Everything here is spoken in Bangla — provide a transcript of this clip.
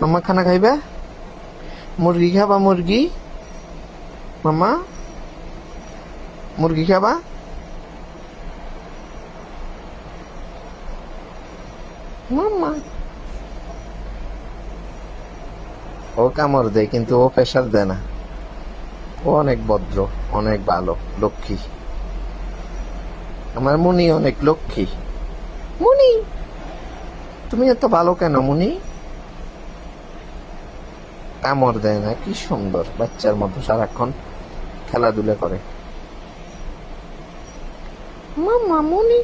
মামা খানা খাইবে? মুরগি খাবা? মুরগি মামা, মুরগি খাবা? মামা ও কামড় দেয় কিন্তু ও প্রেশার দেয় না। ও অনেক ভদ্র, অনেক ভালো, লক্ষ্মী। আমার মুনি অনেক লক্ষ্মী। মুনি, তুমি এত ভালো কেন মুনি? কামড় দেয় না, কি সুন্দর বাচ্চার মতো সারাক্ষণ খেলাধুলা করে। মামা মুনি।